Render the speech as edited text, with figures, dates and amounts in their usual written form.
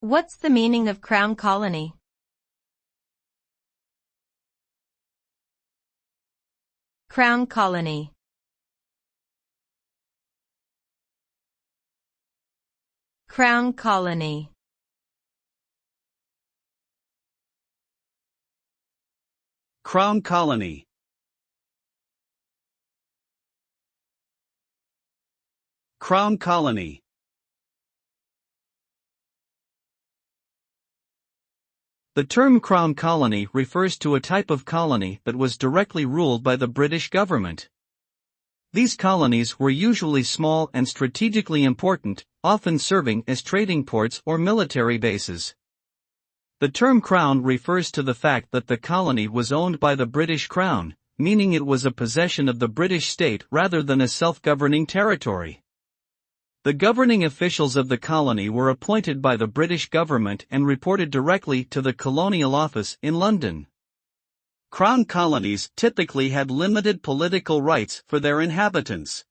What's the meaning of Crown Colony? Crown Colony. Crown Colony. Crown Colony. Crown Colony. The term Crown Colony refers to a type of colony that was directly ruled by the British government. These colonies were usually small and strategically important, often serving as trading ports or military bases. The term Crown refers to the fact that the colony was owned by the British Crown, meaning it was a possession of the British state rather than a self-governing territory. The governing officials of the colony were appointed by the British government and reported directly to the Colonial Office in London. Crown colonies typically had limited political rights for their inhabitants.